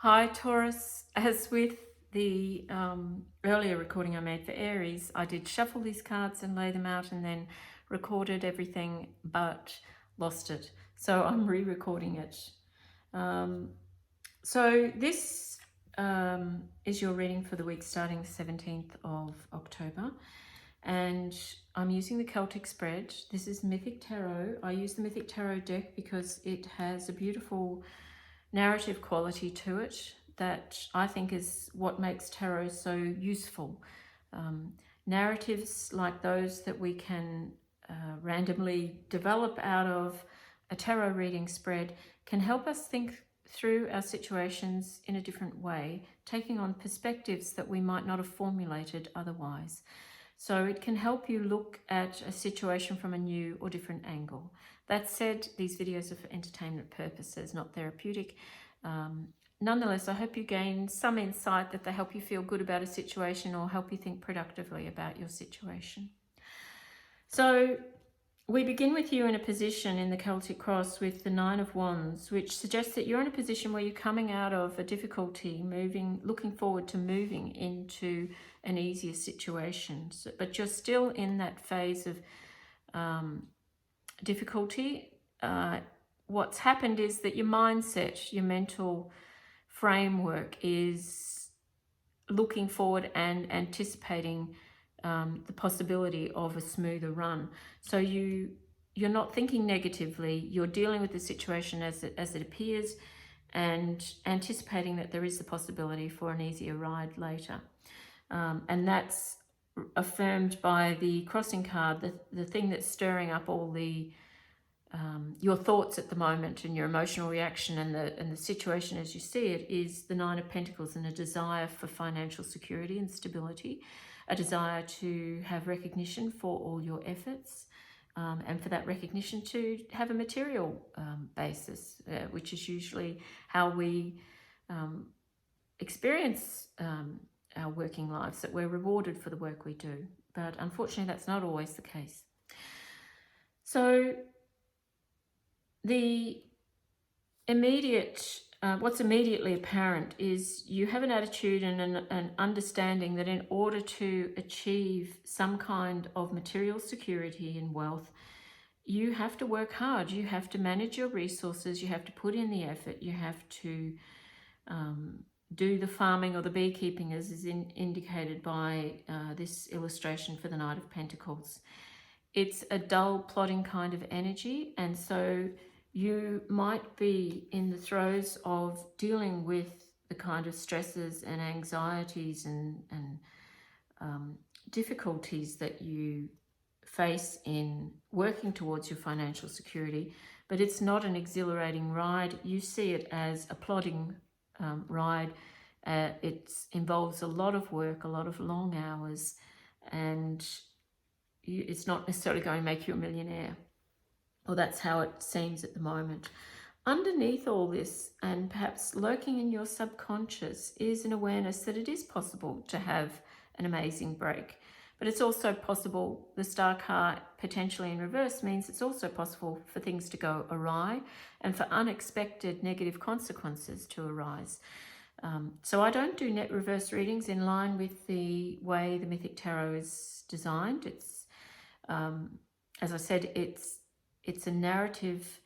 Hi Taurus, as with the earlier recording I made for Aries, I did shuffle these cards and lay them out and then recorded everything but lost it. So I'm re-recording it. So this is your reading for the week starting 17th of October. And I'm using the Celtic spread. This is Mythic Tarot. I use the Mythic Tarot deck because it has a beautiful narrative quality to it that I think is what makes tarot so useful. Narratives like those that we can randomly develop out of a tarot reading spread can help us think through our situations in a different way, taking on perspectives that we might not have formulated otherwise. So it can help you look at a situation from a new or different angle. That said, these videos are for entertainment purposes, not therapeutic. Nonetheless, I hope you gain some insight that they help you feel good about a situation or help you think productively about your situation. So we begin with you in a position in the Celtic Cross with the Nine of Wands, which suggests that you're in a position where you're coming out of a difficulty, looking forward to moving into an easier situation. But you're still in that phase of difficulty. What's happened is that your mindset, your mental framework is looking forward and anticipating the possibility of a smoother run. So you're not thinking negatively, you're dealing with the situation as it appears and anticipating that there is the possibility for an easier ride later. And that's affirmed by the crossing card, the thing that's stirring up all the your thoughts at the moment and your emotional reaction and the situation as you see it is the Nine of Pentacles and a desire for financial security and stability, a desire to have recognition for all your efforts, and for that recognition to have a material basis, which is usually how we experience our working lives, that we're rewarded for the work we do. But unfortunately, that's not always the case. So the immediate, what's immediately apparent is you have an attitude and an understanding that in order to achieve some kind of material security and wealth, you have to work hard, you have to manage your resources, you have to put in the effort, you have to do the farming or the beekeeping as is indicated by this illustration for the Knight of Pentacles. It's a dull, plodding kind of energy, and so you might be in the throes of dealing with the kind of stresses and anxieties and difficulties that you face in working towards your financial security, but it's not an exhilarating ride. You see it as a plodding ride. It involves a lot of work, a lot of long hours, and it's not necessarily going to make you a millionaire. Or that's how it seems at the moment. Underneath all this, and perhaps lurking in your subconscious, is an awareness that it is possible to have an amazing break. But it's also possible, the star card potentially in reverse means it's also possible for things to go awry and for unexpected negative consequences to arise. So I don't do net reverse readings in line with the way the Mythic Tarot is designed. It's, as I said, it's a narrative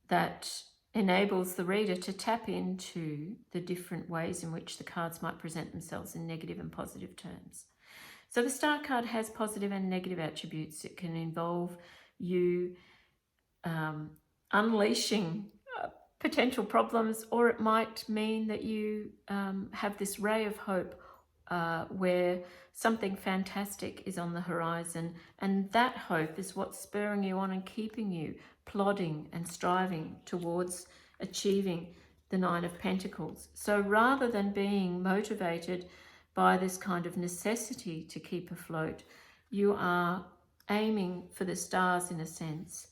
that enables the reader to tap into the different ways in which the cards might present themselves in negative and positive terms. So the star card has positive and negative attributes. It can involve you unleashing potential problems, or it might mean that you have this ray of hope where something fantastic is on the horizon, and that hope is what's spurring you on and keeping you plodding and striving towards achieving the Nine of Pentacles. So rather than being motivated by this kind of necessity to keep afloat, you are aiming for the stars in a sense,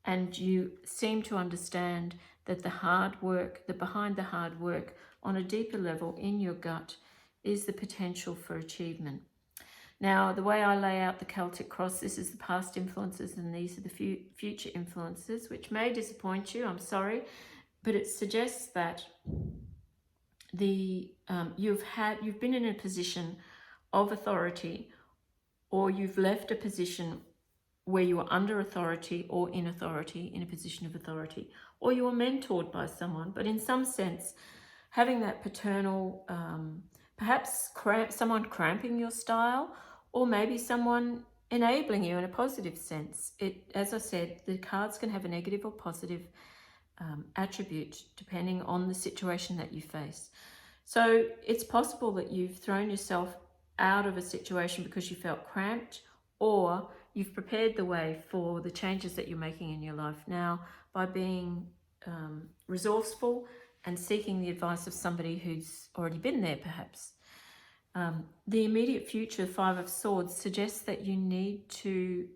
and you seem to understand that the hard work, that behind the hard work on a deeper level in your gut is the potential for achievement. Now, the way I lay out the Celtic cross, this is the past influences and these are the future influences, which may disappoint you, I'm sorry, but it suggests that you've been in a position of authority, or you've left a position where you were under authority or in authority, in a position of authority, or you were mentored by someone, but in some sense having that paternal, perhaps someone cramping your style, or maybe someone enabling you in a positive sense. As I said, the cards can have a negative or positive attribute depending on the situation that you face. So it's possible that you've thrown yourself out of a situation because you felt cramped, or you've prepared the way for the changes that you're making in your life now by being resourceful and seeking the advice of somebody who's already been there, perhaps. The immediate future, Five of Swords, suggests that you need to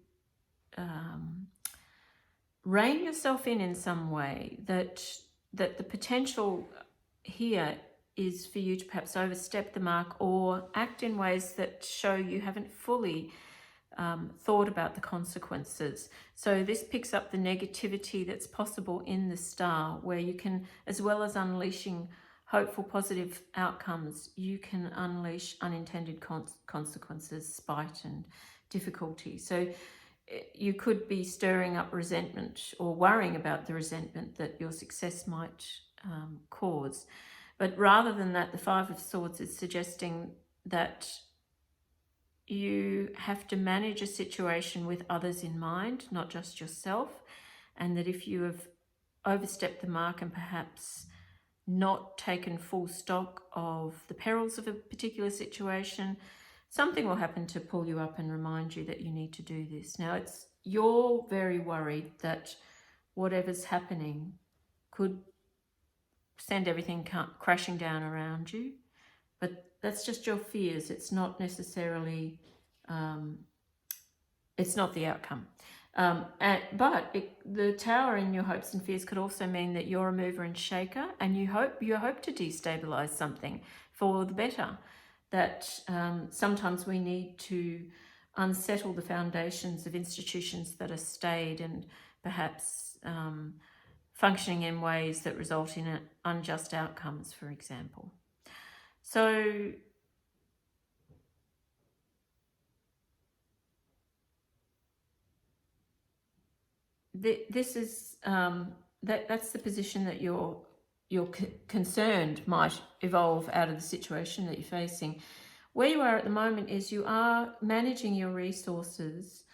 rein yourself in some way, that the potential here is for you to perhaps overstep the mark or act in ways that show you haven't fully thought about the consequences. So this picks up the negativity that's possible in the star, where you can, as well as unleashing hopeful positive outcomes, you can unleash unintended consequences, spite and difficulty. So you could be stirring up resentment or worrying about the resentment that your success might cause. But rather than that, the Five of Swords is suggesting that you have to manage a situation with others in mind, not just yourself, and that if you have overstepped the mark and perhaps not taken full stock of the perils of a particular situation, something will happen to pull you up and remind you that you need to do this. Now, you're very worried that whatever's happening could send everything crashing down around you, but that's just your fears. It's not necessarily, it's not the outcome. But the Tower in your hopes and fears could also mean that you're a mover and shaker, and you hope to destabilize something for the better. That sometimes we need to unsettle the foundations of institutions that are stayed and perhaps functioning in ways that result in unjust outcomes, for example. So this is that's the position that you're concerned might evolve out of the situation that you're facing. Where you are at the moment is you are managing your resources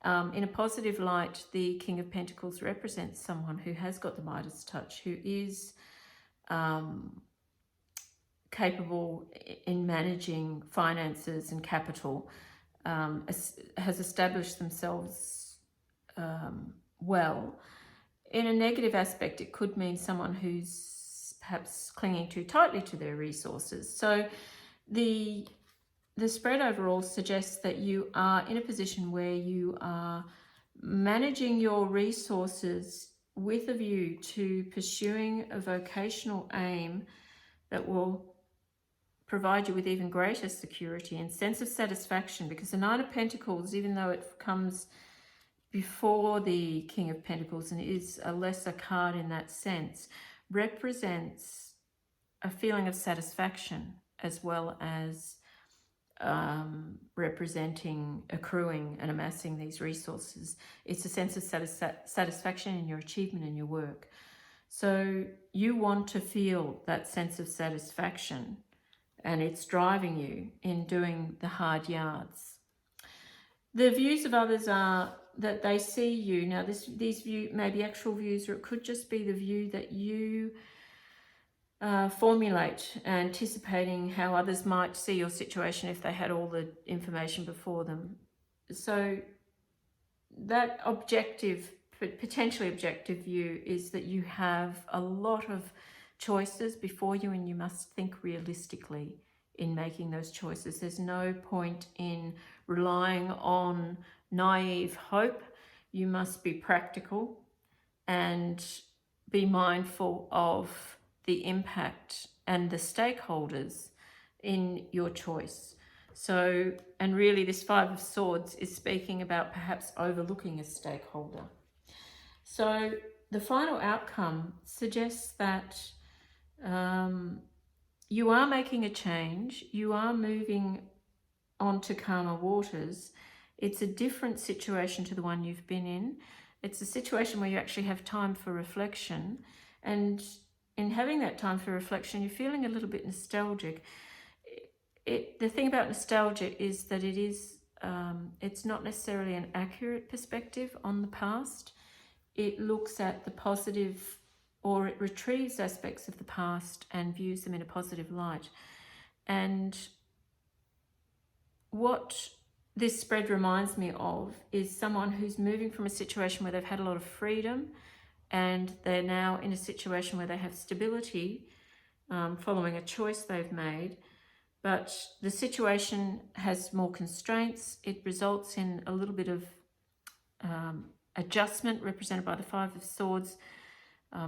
in a positive light. The King of Pentacles represents someone who has got the Midas touch, who is capable in managing finances and capital, has established themselves well. In a negative aspect, it could mean someone who's perhaps clinging too tightly to their resources. So the spread overall suggests that you are in a position where you are managing your resources with a view to pursuing a vocational aim that will provide you with even greater security and sense of satisfaction, because the Nine of Pentacles, even though it comes before the King of Pentacles and is a lesser card in that sense, represents a feeling of satisfaction as well as representing accruing and amassing these resources. It's a sense of satisfaction in your achievement and your work. So you want to feel that sense of satisfaction, and it's driving you in doing the hard yards. The views of others are that they see you. Now, these views may be actual views, or it could just be the view that you formulate, anticipating how others might see your situation if they had all the information before them. So that objective, potentially objective view is that you have a lot of choices before you, and you must think realistically in making those choices. There's no point in relying on naive hope. You must be practical and be mindful of the impact and the stakeholders in your choice. So, and really this Five of Swords is speaking about perhaps overlooking a stakeholder. So the final outcome suggests that you are making a change. You are moving on to calmer waters. It's a different situation to the one you've been in. It's a situation where you actually have time for reflection. And in having that time for reflection, you're feeling a little bit nostalgic. The thing about nostalgia is that it's not necessarily an accurate perspective on the past. It looks at the positive, or it retrieves aspects of the past and views them in a positive light. And what this spread reminds me of is someone who's moving from a situation where they've had a lot of freedom and they're now in a situation where they have stability, following a choice they've made. But the situation has more constraints. It results in a little bit of adjustment, represented by the Five of Swords.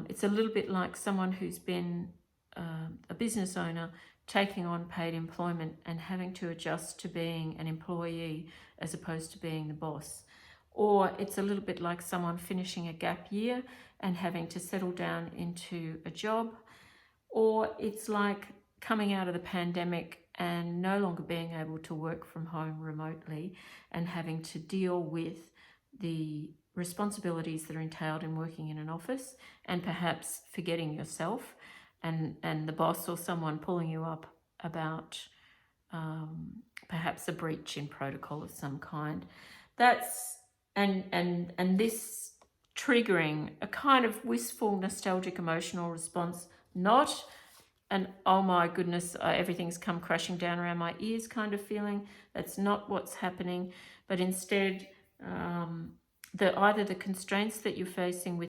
It's a little bit like someone who's been a business owner taking on paid employment and having to adjust to being an employee as opposed to being the boss. Or it's a little bit like someone finishing a gap year and having to settle down into a job. Or it's like coming out of the pandemic and no longer being able to work from home remotely and having to deal with the responsibilities that are entailed in working in an office, and perhaps forgetting yourself and the boss or someone pulling you up about perhaps a breach in protocol of some kind. That's and this triggering a kind of wistful, nostalgic, emotional response, not an oh my goodness, everything's come crashing down around my ears kind of feeling. That's not what's happening, but instead either the constraints that you're facing with